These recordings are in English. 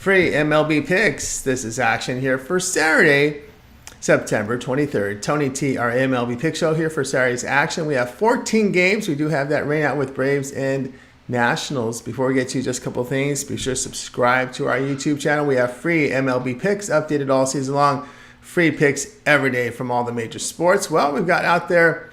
free MLB picks. This is action here for Saturday, September 23rd. Tony T, our MLB pick show here for Saturday's action. We have 14 games. We do have that rain out with Braves and Nationals. Before we get to just a couple things, be sure to subscribe to our YouTube channel. We have free MLB picks updated all season long. Free picks every day from all the major sports. Well, we've got out there,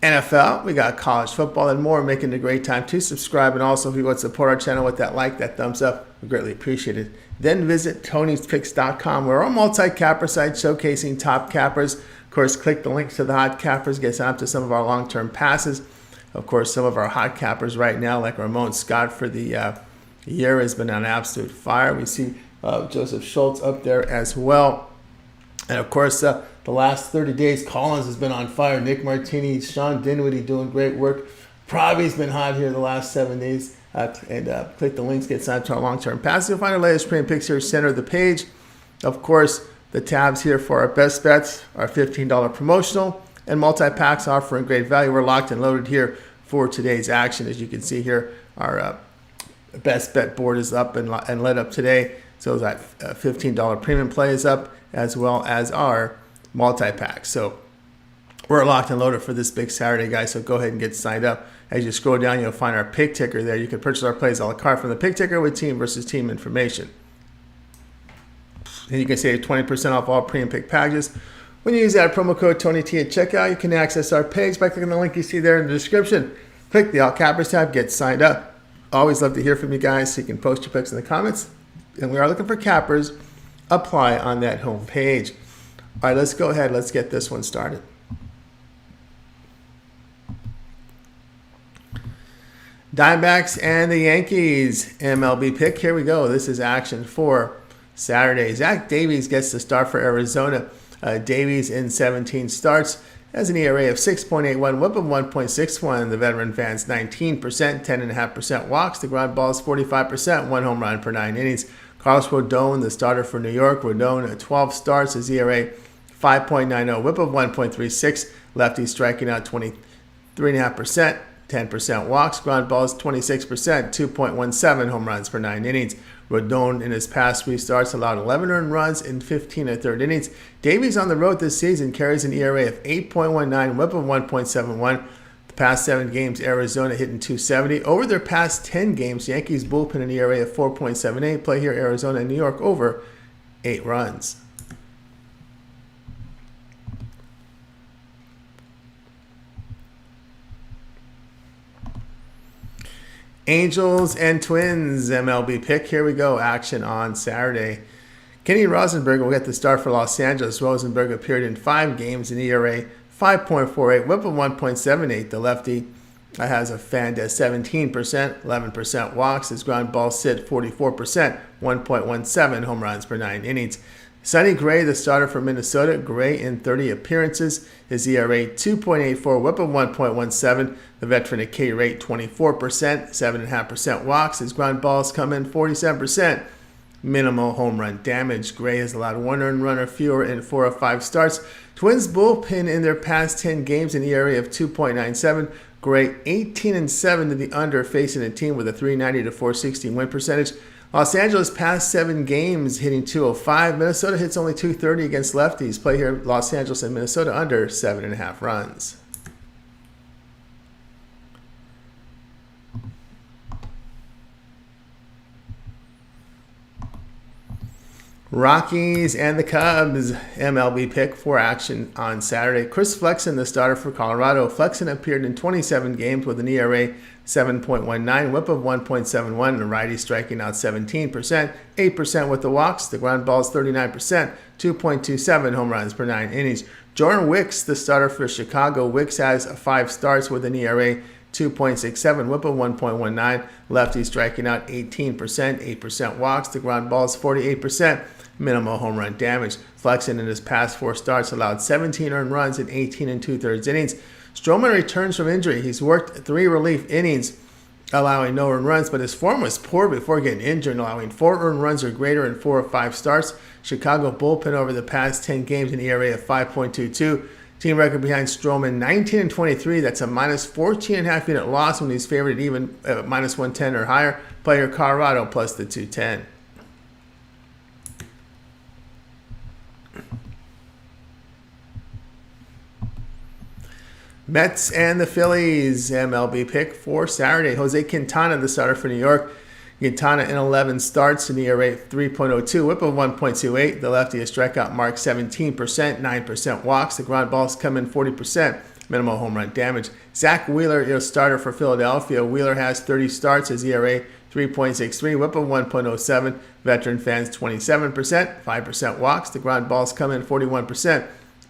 NFL, we got college football and more, making it a great time to subscribe. And also, if you want to support our channel with that like, that thumbs up, we greatly appreciate it. Then visit Tony'sPicks.com. We're a multi-capper site showcasing top cappers. Of course, click the links to the hot cappers, get signed up to some of our long-term passes. Of course, some of our hot cappers right now, like Ramon Scott for the year, has been on absolute fire. We see Joseph Schultz up there as well. And of course, the last 30 days, Collins has been on fire. Nick Martini, Sean Dinwiddie doing great work. Probably's been hot here the last 7 days. Click the links, get signed up to our long-term passes. You'll find our latest premium picks here, center of the page. Of course, the tabs here for our best bets, our $15 promotional, and multi-packs offering great value. We're locked and loaded here for today's action. As you can see here, our best bet board is up and lit up today. So that $15 premium play is up, as well as our multi-pack. So we're locked and loaded for this big Saturday, guys. So go ahead and get signed up. As you scroll down, you'll find our pick ticker there. You can purchase our plays a la carte from the pick ticker with team versus team information. And you can save 20% off all premium pick packages. When you use that promo code TonyT at checkout, you can access our page by clicking the link you see there in the description. Click the All Cappers tab, get signed up. Always love to hear from you guys, so you can post your picks in the comments. And we are looking for cappers. Apply on that home page. All right, let's go ahead. Let's get this one started. Diamondbacks and the Yankees MLB pick. Here we go. This is action for Saturday. Zach Davies gets the start for Arizona. Davies in 17 starts has an ERA of 6.81, whip of 1.61. The veteran fans 19%, 10.5% walks. The ground balls 45%, 1 home run per 9 innings. Carlos Rodon, the starter for New York. Rodon at 12 starts, his ERA 5.90, whip of 1.36. Lefty striking out 23.5%, 10% walks. Ground balls 26%, 2.17 home runs per 9 innings. Rodon in his past 3 starts allowed 11 earned runs in 15 1/3 innings. Davies on the road this season carries an ERA of 8.19, whip of 1.71. The past 7 games, Arizona hitting .270. Over their past 10 games, Yankees bullpen an ERA of 4.78. Play here, Arizona and New York over 8 runs. Angels and Twins MLB pick. Here we go. Action on Saturday. Kenny Rosenberg will get the start for Los Angeles. Rosenberg appeared in 5 games, an ERA 5.48, whip of 1.78. The lefty has a fan at 17%, 11% walks. His ground ball sit 44%, 1.17 home runs per 9 innings. Sonny Gray, the starter for Minnesota. Gray in 30 appearances. His ERA 2.84, whip of 1.17. The veteran at K rate 24%, 7.5% walks. His ground balls come in 47%. Minimal home run damage. Gray has allowed 1 earned run or fewer in 4 of 5 starts. Twins bullpen in their past 10 games an ERA of 2.97. Gray 18-7 to the under, facing a team with a 390 to 460 win percentage. Los Angeles past 7 games hitting .205. Minnesota hits only .230 against lefties. Play here, Los Angeles and Minnesota under 7.5 runs. Rockies and the Cubs MLB pick for action on Saturday. Chris Flexen, the starter for Colorado. Flexen appeared in 27 games with an ERA 7.19, whip of 1.71, and righty striking out 17%, 8% with the walks. The ground balls 39%, 2.27 home runs per 9 innings. Jordan Wicks, the starter for Chicago. Wicks has 5 starts with an ERA 2.67, whip of 1.19. Lefty striking out 18%, 8% walks. The ground balls 48%. Minimal home run damage. Flexen in his past 4 starts allowed 17 earned runs in 18 2/3 innings. Stroman returns from injury. He's worked 3 relief innings, allowing no earned runs, but his form was poor before getting injured, allowing 4 earned runs or greater in 4 of 5 starts. Chicago bullpen over the past 10 games an ERA of 5.22. Team record behind Stroman, 19-23. That's a minus 14.5 unit loss when he's favored at even minus 110 or higher. Player Colorado plus the 210. Mets and the Phillies, MLB pick for Saturday. Jose Quintana, the starter for New York. Quintana in 11 starts, an ERA 3.02, whip of 1.28. The lefty has strikeout mark 17%, 9% walks. The ground balls come in 40%, minimal home run damage. Zach Wheeler is starter for Philadelphia. Wheeler has 30 starts, his ERA 3.63, whip of 1.07. Veteran fans 27%, 5% walks. The ground balls come in 41%,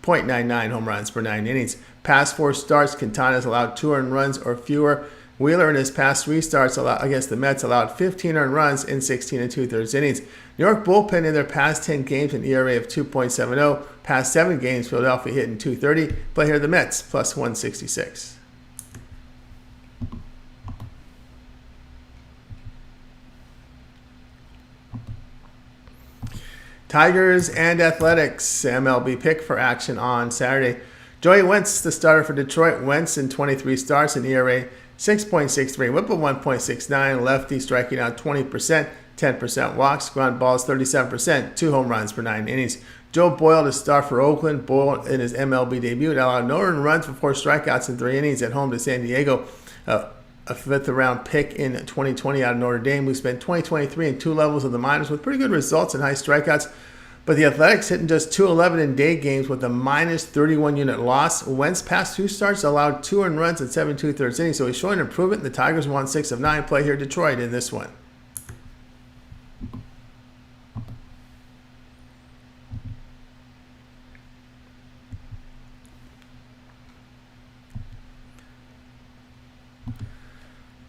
0.99 home runs per 9 innings. Past 4 starts, Quintana has allowed 2 earned runs or fewer. Wheeler in his past 3 starts against the Mets allowed 15 earned runs in 16 2/3 innings. New York bullpen in their past 10 games an ERA of 2.70. Past 7 games, Philadelphia hitting .230. Play here the Mets plus 166. Tigers and Athletics, MLB pick for action on Saturday. Joey Wentz, the starter for Detroit. Wentz in 23 starts, an ERA 6.63, whip of 1.69. Lefty striking out 20%, 10% walks. Ground balls 37%, 2 home runs per 9 innings. Joe Boyle, the star for Oakland. Boyle in his MLB debut allowed no earned runs for 4 strikeouts in 3 innings at home to San Diego. A 5th-round pick in 2020 out of Notre Dame, who spent 2023 in 2 levels of the minors with pretty good results and high strikeouts. But the Athletics hitting just 211 in day games with a minus 31 unit loss. Wentz past 2 starts allowed 2 earned runs in 7 2/3 innings, so he's showing improvement. The Tigers won 6 of 9. Play here Detroit in this one.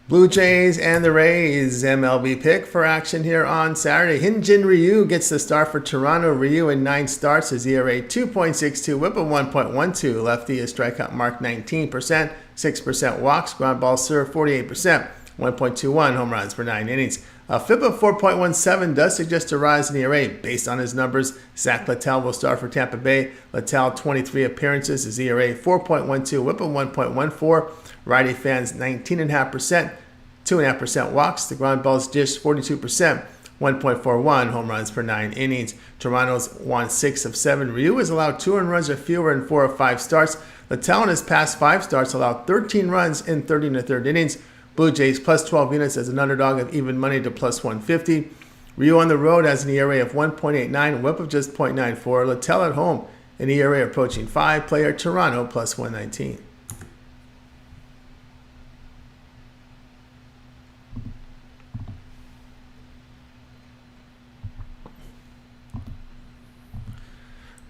Blue Jays and the Rays, MLB pick for action here on Saturday. Hyun-Jin Ryu gets the start for Toronto. Ryu in 9 starts, his ERA 2.62, whip of 1.12. Lefty is strikeout mark 19%, 6% walks. Ground ball served 48%, 1.21 home runs per 9 innings. A FIP of 4.17 does suggest a rise in ERA based on his numbers. Zach Littell will start for Tampa Bay. Littell 23 appearances, his ERA 4.12, whip of 1.14. Righty fans 19.5%, 2.5% walks. The ground balls dished 42%, 1.41 home runs per 9 innings. Toronto's won 6 of 7. Ryu has allowed 2 earned runs or fewer in 4 of 5 starts. Littell in his past 5 starts allowed 13 runs in 30 1/3 innings. Blue Jays plus 12 units as an underdog of even money to plus 150. Ryu on the road has an ERA of 1.89, whip of just 0.94. Littell at home, an ERA approaching 5. Player Toronto plus 119.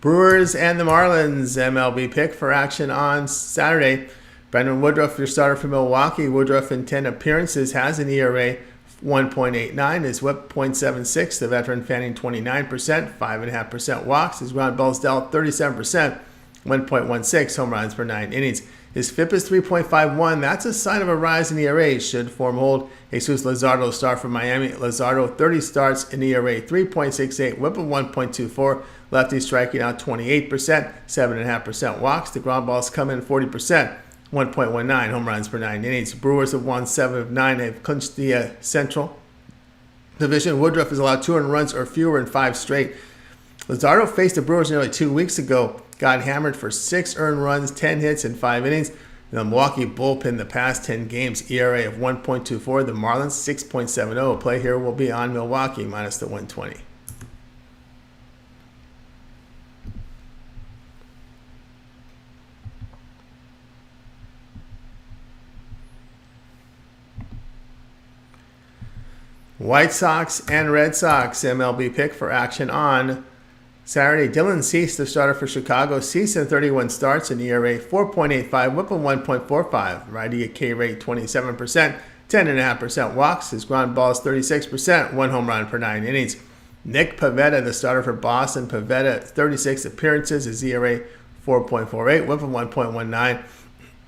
Brewers and the Marlins, MLB pick for action on Saturday. Brandon Woodruff, your starter for Milwaukee. Woodruff in 10 appearances has an ERA 1.89. His whip 0.76. The veteran fanning 29%, 5.5% walks. His ground balls dealt 37%, 1.16 home runs per 9 innings. His FIP is 3.51. That's a sign of a rise in ERA. Should form hold. Jesus Luzardo, star for Miami. Luzardo 30 starts, an ERA 3.68, whip of 1.24. Lefty striking out 28%, 7.5% walks. The ground balls come in 40%, 1.19 home runs per 9 innings. Brewers have won 7 of 9. They've clinched the Central Division. Woodruff has allowed 2 earned runs or fewer in 5 straight. Luzardo faced the Brewers nearly 2 weeks ago. Got hammered for 6 earned runs, 10 hits in 5 innings. The Milwaukee bullpen the past 10 games, ERA of 1.24. The Marlins 6.70. Play here will be on Milwaukee minus the 120. White Sox and Red Sox, MLB pick for action on Saturday. Dylan Cease, the starter for Chicago. Cease in 31 starts, an ERA 4.85, whip of 1.45. Righty at K rate 27%, 10.5% walks. His ground balls 36%, 1 home run per 9 innings. Nick Pivetta, the starter for Boston. Pivetta 36 appearances, his ERA 4.48, whip of 1.19.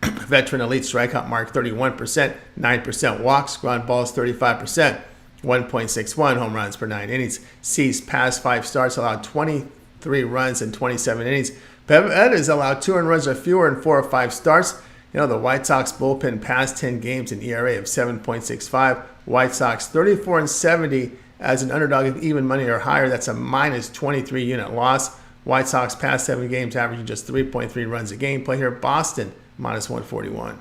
Veteran elite strikeout mark 31%, 9% walks. Ground balls 35%. 1.61 home runs per 9 innings. Cease past 5 starts allowed 23 runs in 27 innings. Bev has allowed 2 earned runs or fewer in 4 or 5 starts. The White Sox bullpen past 10 games an ERA of 7.65. White Sox 34-70 as an underdog of even money or higher. That's a minus 23 unit loss. White Sox past 7 games averaging just 3.3 runs a game. Play here Boston minus 141.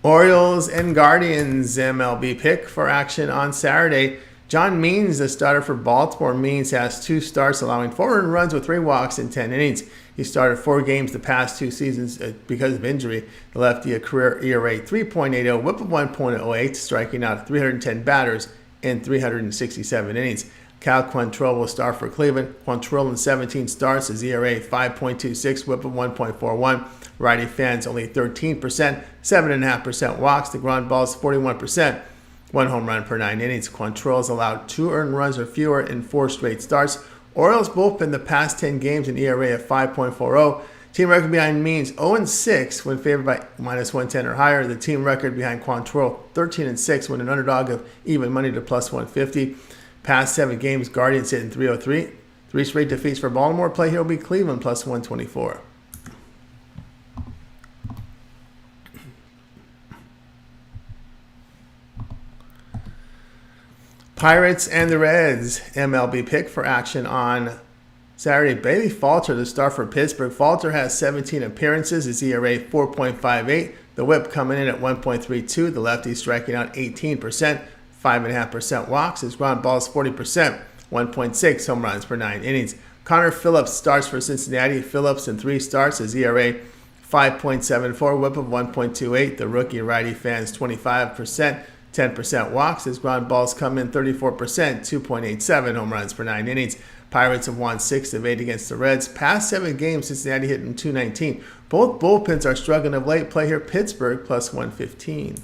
Orioles and Guardians MLB pick for action on Saturday. John Means, the starter for Baltimore. Means has 2 starts, allowing 4 earned runs with 3 walks in 10 innings. He started 4 games the past 2 seasons because of injury. The lefty, a career ERA 3.80, whip of 1.08, striking out 310 batters in 367 innings. Cal Quantrill will start for Cleveland. Quantrill in 17 starts, his ERA 5.26, whip of 1.41. Righty fans only 13%, 7.5% walks. The ground balls 41%. 1 home run per 9 innings. Quantrill has allowed 2 earned runs or fewer in 4 straight starts. Orioles bullpen the past 10 games an ERA of 5.40. Team record behind Means 0-6 when favored by minus 110 or higher. The team record behind Quantrill 13-6 when an underdog of even money to plus 150. Past 7 games, Guardians hitting 303. 3 straight defeats for Baltimore. Play here will be Cleveland plus 124. Pirates and the Reds MLB pick for action on Saturday. Bailey Falter, the star for Pittsburgh. Falter has 17 appearances. His ERA 4.58. The whip coming in at 1.32. The lefty striking out 18%, 5.5% walks. His ground balls 40%, 1.6 home runs per 9 innings. Connor Phillips starts for Cincinnati. Phillips in 3 starts. His ERA 5.74, whip of 1.28. The rookie righty fans 25%. 10% walks. His ground balls come in 34%, 2.87 home runs per 9 innings. Pirates have won 6 of 8 against the Reds. Past 7 games, Cincinnati hitting 219. Both bullpens are struggling of late. Play here Pittsburgh plus 115.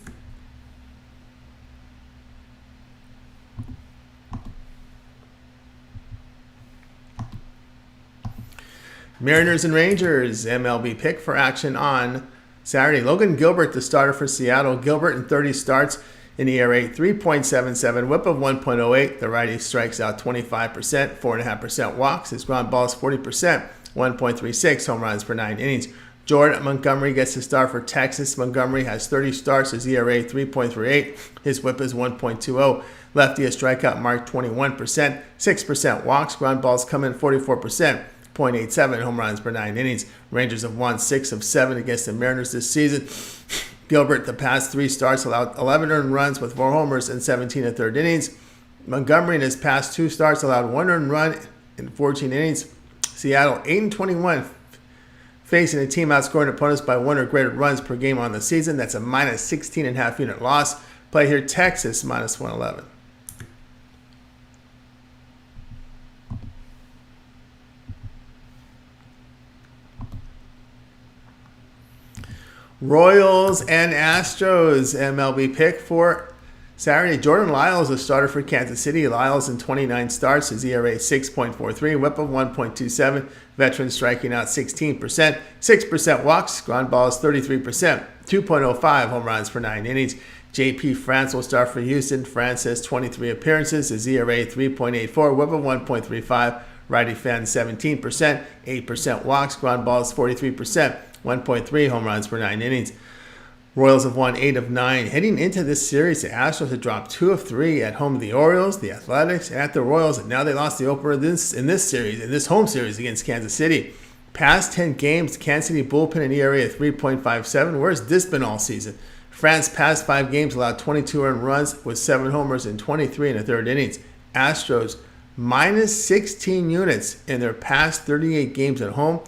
Mariners and Rangers MLB pick for action on Saturday. Logan Gilbert, the starter for Seattle. Gilbert in 30 starts. In ERA 3.77, whip of 1.08. The righty strikes out 25%, 4.5% walks. His ground balls 40%, 1.36 home runs per 9 innings. Jordan Montgomery gets the start for Texas. Montgomery has 30 starts. His ERA 3.38. His whip is 1.20. Lefty a strikeout mark 21%, 6% walks. Ground balls come in 44%. 0.87 home runs per 9 innings. Rangers have won 6 of 7 against the Mariners this season. Gilbert, the past 3 starts, allowed 11 earned runs with 4 homers in 17 1/3 innings. Montgomery, in his past 2 starts, allowed 1 earned run in 14 innings. Seattle, 8-21, facing a team outscoring opponents by 1 or greater runs per game on the season. That's a minus 16.5 unit loss. Play here, Texas, minus 111. Royals and Astros MLB pick for Saturday. Jordan Lyles, a starter for Kansas City. Lyles in 29 starts. His ERA 6.43, whip of 1.27. Veteran striking out 16%, 6% walks. Ground balls 33%, 2.05 home runs per 9 innings. J.P. France will start for Houston. France has 23 appearances. His ERA 3.84, whip of 1.35. Righty fans 17%, 8% walks. Ground balls 43%. 1.3 home runs per 9 innings. Royals have won 8 of 9. Heading into this series, the Astros have dropped 2 of 3 at home to the Orioles, the Athletics, and at the Royals. And now they lost the opener in this home series against Kansas City. Past 10 games, Kansas City bullpen an ERA of 3.57. Where's this been all season? France past 5 games allowed 22 earned runs with 7 homers in 23 1/3 innings. Astros minus 16 units in their past 38 games at home,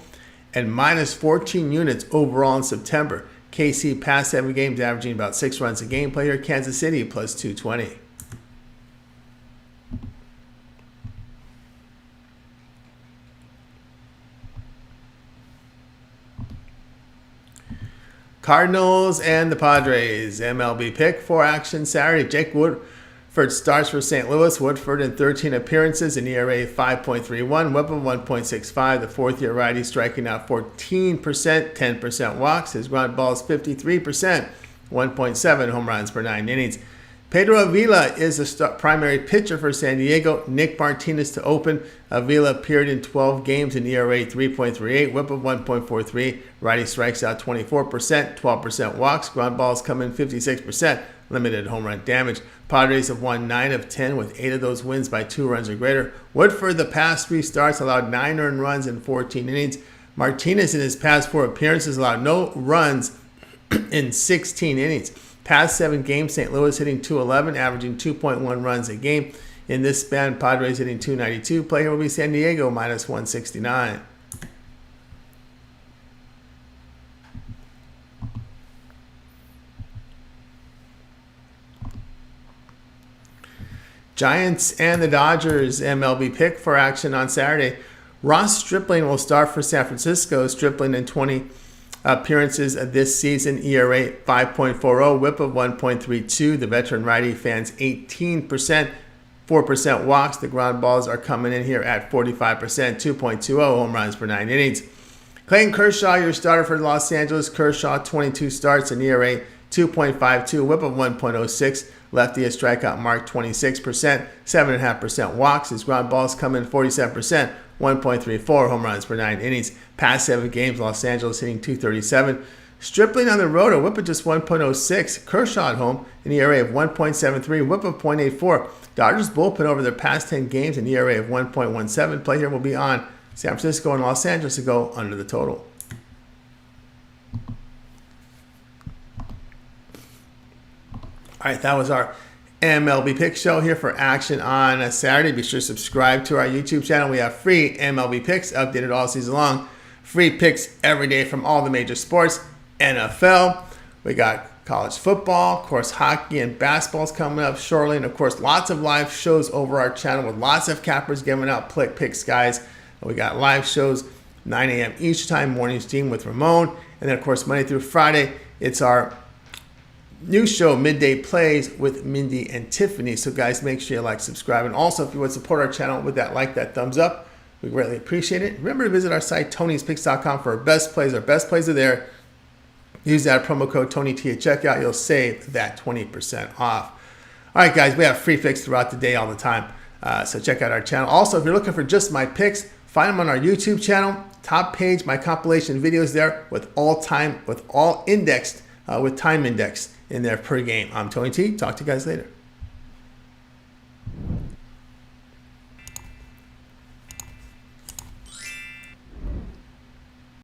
and minus 14 units overall in September. KC past 7 games averaging about 6 runs a game. Play here Kansas City plus 220. Cardinals and the Padres MLB pick for action Saturday. Jake Wood First starts for St. Louis. Woodford in 13 appearances, an ERA of 5.31, whip of 1.65. The fourth-year righty striking out 14%, 10% walks. His ground ball is 53%, 1.7 home runs per 9 innings. Pedro Avila is the primary pitcher for San Diego. Nick Martinez to open. Avila appeared in 12 games, an ERA 3.38, whip of 1.43. Righty strikes out 24%, 12% walks. Ground balls come in 56%, limited home run damage. Padres have won 9 of 10 with 8 of those wins by 2 runs or greater. Woodford, the past 3 starts, allowed 9 earned runs in 14 innings. Martinez, in his past 4 appearances, allowed no runs in 16 innings. Past 7 games, St. Louis hitting .211, averaging 2.1 runs a game. In this span, Padres hitting .292. Play here will be San Diego minus 169. Giants and the Dodgers MLB pick for action on Saturday. Ross Stripling will start for San Francisco. Stripling in 20 appearances this season, ERA 5.40, whip of 1.32. The veteran righty fans 18%, 4% walks. The ground balls are coming in here at 45%, 2.20 home runs per 9 innings. Clayton Kershaw, your starter for Los Angeles. Kershaw, 22 starts, an ERA 2.52, whip of 1.06. Lefty a strikeout mark 26%, 7.5% walks. His ground balls come in 47%, 1.34 home runs per 9 innings. Past 7 games, Los Angeles hitting .237. Stripling on the road, a whip of just 1.06. Kershaw at home, an ERA of 1.73, whip of 0.84. Dodgers bullpen over their past 10 games, an ERA of 1.17. Play here will be on San Francisco and Los Angeles to go under the total. All right, that was our MLB Pick Show here for action on a Saturday. Be sure to subscribe to our YouTube channel. We have free MLB picks updated all season long. Free picks every day from all the major sports. NFL, we got college football, of course, hockey and basketball's coming up shortly. And, of course, lots of live shows over our channel with lots of cappers giving out picks, guys. We got live shows 9 a.m. each time, morning steam with Ramon. And then, of course, Monday through Friday, it's our new show, Midday Plays with Mindy and Tiffany. So, guys, make sure you like, subscribe. And also, if you want to support our channel with that that thumbs up, we greatly appreciate it. Remember to visit our site, Tony'sPicks.com, for our best plays. Our best plays are there. Use that promo code TonyT at checkout. You'll save that 20% off. All right, guys, we have free picks throughout the day all the time. So check out our channel. Also, if you're looking for just my picks, find them on our YouTube channel. Top page, my compilation videos there with all indexed, with time indexed in there per game. I'm Tony T. Talk to you guys later.